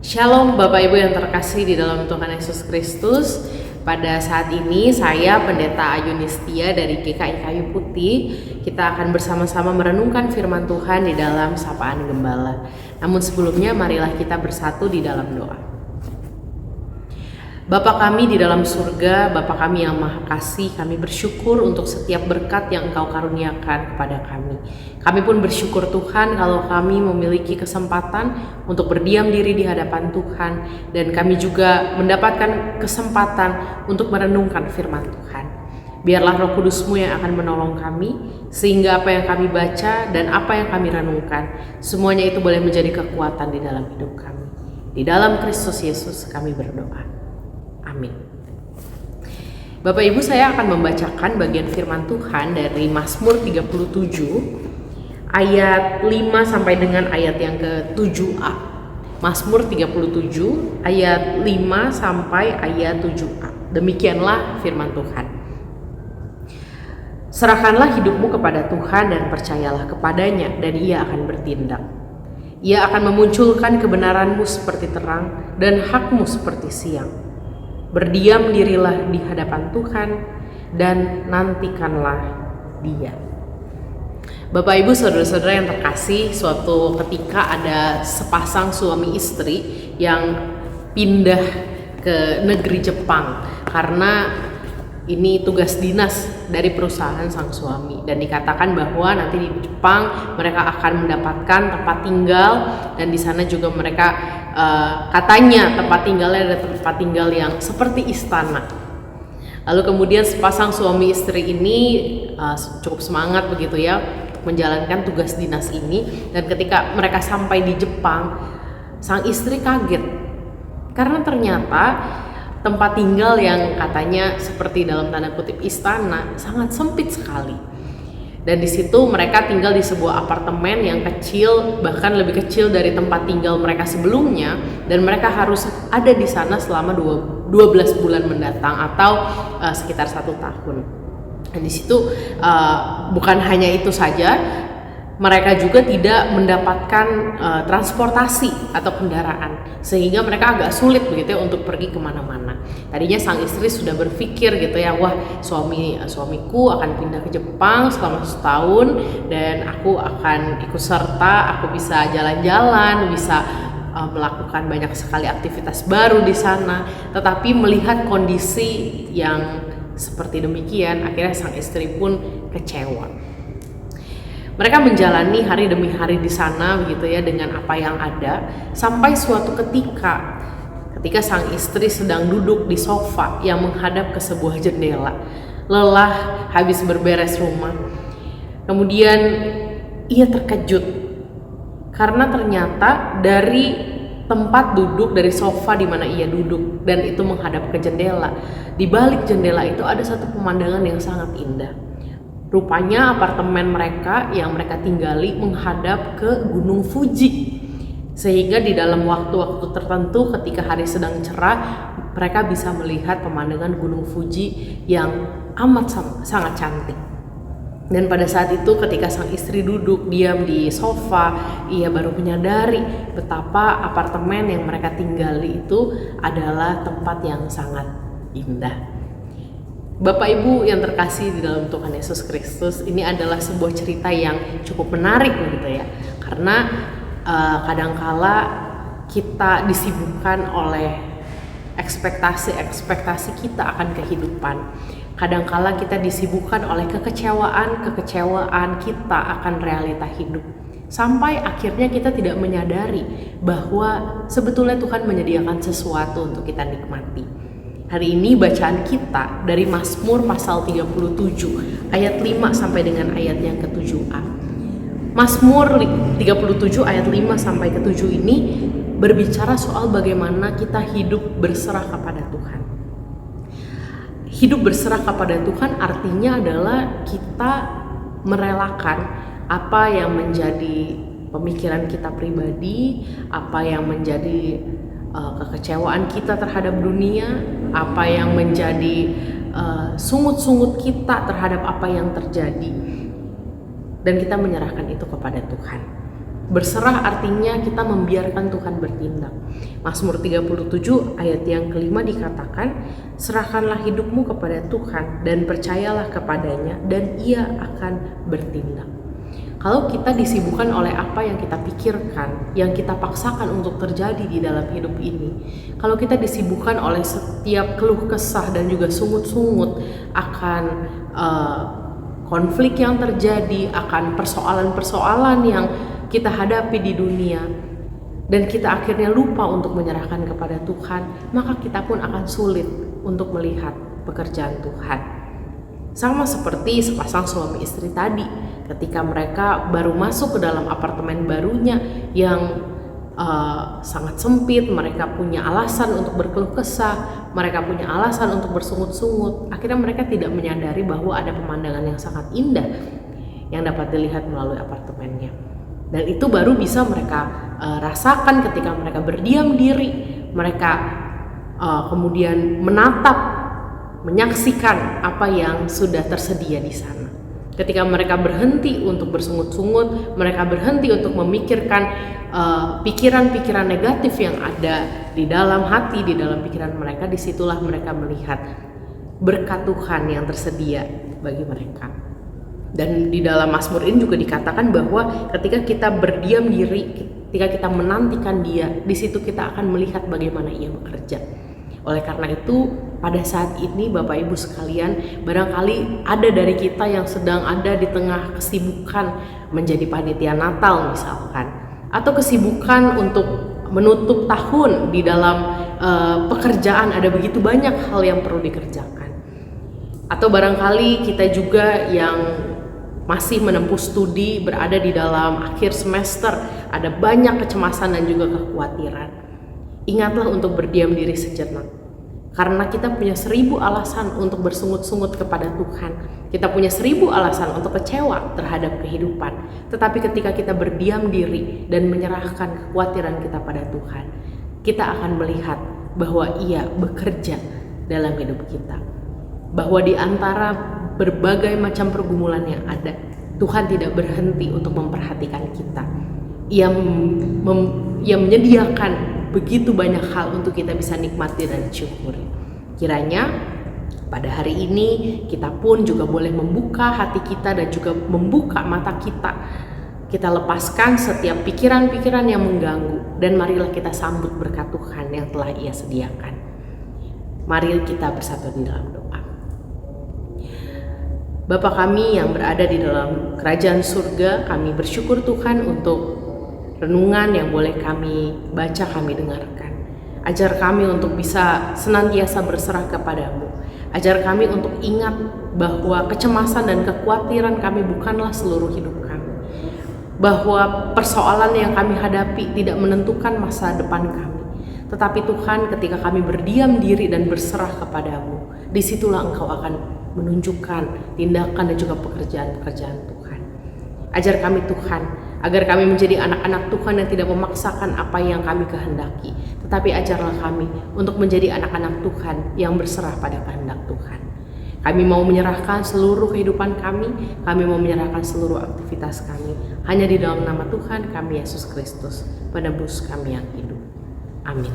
Shalom Bapak Ibu yang terkasih di dalam Tuhan Yesus Kristus. Pada saat ini saya Pendeta Ayunistia dari GKI Kayu Putih. Kita akan bersama-sama merenungkan firman Tuhan di dalam Sapaan Gembala. Namun sebelumnya marilah kita bersatu di dalam doa. Bapa kami di dalam surga, Bapa kami yang Maha Kasih, kami bersyukur untuk setiap berkat yang Engkau karuniakan kepada kami. Kami pun bersyukur Tuhan kalau kami memiliki kesempatan untuk berdiam diri di hadapan Tuhan, dan kami juga mendapatkan kesempatan untuk merenungkan firman Tuhan. Biarlah Roh Kudus-Mu yang akan menolong kami, sehingga apa yang kami baca dan apa yang kami renungkan, semuanya itu boleh menjadi kekuatan di dalam hidup kami. Di dalam Kristus Yesus kami berdoa. Amin. Bapak Ibu, saya akan membacakan bagian firman Tuhan dari Mazmur 37 ayat 5 sampai dengan ayat yang ke-7a. Mazmur 37 ayat 5 sampai ayat 7a. Demikianlah firman Tuhan. Serahkanlah hidupmu kepada Tuhan dan percayalah kepadanya, dan Ia akan bertindak. Ia akan memunculkan kebenaranmu seperti terang dan hakmu seperti siang. Berdiam dirilah di hadapan Tuhan dan nantikanlah Dia. Bapak Ibu, saudara-saudara yang terkasih, suatu ketika ada sepasang suami istri yang pindah ke negeri Jepang karena ini tugas dinas dari perusahaan sang suami, dan dikatakan bahwa nanti di Jepang mereka akan mendapatkan tempat tinggal, dan di sana juga mereka katanya tempat tinggalnya ada tempat tinggal yang seperti istana. Lalu kemudian sepasang suami istri ini cukup semangat begitu ya untuk menjalankan tugas dinas ini, dan ketika mereka sampai di Jepang, sang istri kaget karena ternyata tempat tinggal yang katanya seperti dalam tanda kutip istana sangat sempit sekali. Dan di situ mereka tinggal di sebuah apartemen yang kecil, bahkan lebih kecil dari tempat tinggal mereka sebelumnya, dan mereka harus ada di sana selama 12 bulan mendatang atau sekitar 1 tahun. Dan di situ bukan hanya itu saja, mereka juga tidak mendapatkan transportasi atau kendaraan, sehingga mereka agak sulit begitu ya untuk pergi kemana-mana. Tadinya sang istri sudah berpikir gitu ya, wah suamiku akan pindah ke Jepang selama 1 tahun dan aku akan ikut serta, aku bisa jalan-jalan, bisa melakukan banyak sekali aktivitas baru di sana. Tetapi melihat kondisi yang seperti demikian, akhirnya sang istri pun kecewa. Mereka menjalani hari demi hari di sana begitu ya dengan apa yang ada, sampai suatu ketika sang istri sedang duduk di sofa yang menghadap ke sebuah jendela, lelah habis berberes rumah. Kemudian ia terkejut karena ternyata dari tempat duduk, dari sofa di mana ia duduk dan itu menghadap ke jendela, di balik jendela itu ada satu pemandangan yang sangat indah. Rupanya apartemen mereka yang mereka tinggali menghadap ke Gunung Fuji, sehingga di dalam waktu-waktu tertentu ketika hari sedang cerah, mereka bisa melihat pemandangan Gunung Fuji yang amat sangat cantik. Dan pada saat itu ketika sang istri duduk diam di sofa, ia baru menyadari betapa apartemen yang mereka tinggali itu adalah tempat yang sangat indah. Bapak Ibu yang terkasih di dalam Tuhan Yesus Kristus, ini adalah sebuah cerita yang cukup menarik begitu ya, karena kadangkala kita disibukkan oleh ekspektasi kita akan kehidupan. Kadangkala kita disibukkan oleh kekecewaan kita akan realita hidup, sampai akhirnya kita tidak menyadari bahwa sebetulnya Tuhan menyediakan sesuatu untuk kita nikmati. Hari ini bacaan kita dari Mazmur pasal 37 ayat 5 sampai dengan ayat yang ke-7a. Mazmur 37 ayat 5 sampai ke-7 ini berbicara soal bagaimana kita hidup berserah kepada Tuhan. Hidup berserah kepada Tuhan artinya adalah kita merelakan apa yang menjadi pemikiran kita pribadi, apa yang menjadi kekecewaan kita terhadap dunia, apa yang menjadi sungut-sungut kita terhadap apa yang terjadi, dan kita menyerahkan itu kepada Tuhan. Berserah artinya kita membiarkan Tuhan bertindak. Mazmur 37 ayat yang kelima dikatakan, serahkanlah hidupmu kepada Tuhan dan percayalah kepadanya dan ia akan bertindak. Kalau kita disibukkan oleh apa yang kita pikirkan, yang kita paksakan untuk terjadi di dalam hidup ini, kalau kita disibukkan oleh setiap keluh kesah dan juga sungut-sungut akan konflik yang terjadi, akan persoalan-persoalan yang kita hadapi di dunia, dan kita akhirnya lupa untuk menyerahkan kepada Tuhan, maka kita pun akan sulit untuk melihat pekerjaan Tuhan. Sama seperti sepasang suami istri tadi, ketika mereka baru masuk ke dalam apartemen barunya yang sangat sempit, mereka punya alasan untuk berkeluh kesah, mereka punya alasan untuk bersungut-sungut. Akhirnya mereka tidak menyadari bahwa ada pemandangan yang sangat indah yang dapat dilihat melalui apartemennya. Dan itu baru bisa mereka rasakan ketika mereka berdiam diri, mereka kemudian menatap, menyaksikan apa yang sudah tersedia di sana. Ketika mereka berhenti untuk bersungut-sungut, mereka berhenti untuk memikirkan pikiran-pikiran negatif yang ada di dalam hati, di dalam pikiran mereka, disitulah mereka melihat berkat Tuhan yang tersedia bagi mereka. Dan di dalam Mazmur ini juga dikatakan bahwa ketika kita berdiam diri, ketika kita menantikan Dia, di situ kita akan melihat bagaimana Ia bekerja. Oleh karena itu, pada saat ini Bapak Ibu sekalian, barangkali ada dari kita yang sedang ada di tengah kesibukan menjadi panitia Natal misalkan, atau kesibukan untuk menutup tahun di dalam pekerjaan, ada begitu banyak hal yang perlu dikerjakan. Atau barangkali kita juga yang masih menempuh studi, berada di dalam akhir semester, ada banyak kecemasan dan juga kekhawatiran. Ingatlah untuk berdiam diri sejenak, karena kita punya 1000 alasan untuk bersungut-sungut kepada Tuhan. Kita punya 1000 alasan untuk kecewa terhadap kehidupan. Tetapi ketika kita berdiam diri dan menyerahkan kekhawatiran kita pada Tuhan, kita akan melihat bahwa Ia bekerja dalam hidup kita. Bahwa di antara berbagai macam pergumulan yang ada, Tuhan tidak berhenti untuk memperhatikan kita. Ia menyediakan begitu banyak hal untuk kita bisa nikmati dan syukuri. Kiranya pada hari ini kita pun juga boleh membuka hati kita dan juga membuka mata kita. Kita lepaskan setiap pikiran-pikiran yang mengganggu, dan marilah kita sambut berkat Tuhan yang telah Ia sediakan. Mari kita bersatu di dalam doa. Bapa kami yang berada di dalam kerajaan surga, kami bersyukur Tuhan untuk renungan yang boleh kami baca, kami dengarkan. Ajar kami untuk bisa senantiasa berserah kepadamu. Ajar kami untuk ingat bahwa kecemasan dan kekhawatiran kami bukanlah seluruh hidup kami. Bahwa persoalan yang kami hadapi tidak menentukan masa depan kami. Tetapi Tuhan, ketika kami berdiam diri dan berserah kepadamu, disitulah Engkau akan menunjukkan tindakan dan juga pekerjaan-pekerjaan Tuhan. Ajar kami Tuhan, agar kami menjadi anak-anak Tuhan yang tidak memaksakan apa yang kami kehendaki, tetapi ajarlah kami untuk menjadi anak-anak Tuhan yang berserah pada kehendak Tuhan. Kami mau menyerahkan seluruh kehidupan kami mau menyerahkan seluruh aktivitas kami, hanya di dalam nama Tuhan kami Yesus Kristus, penebus kami yang hidup. Amin.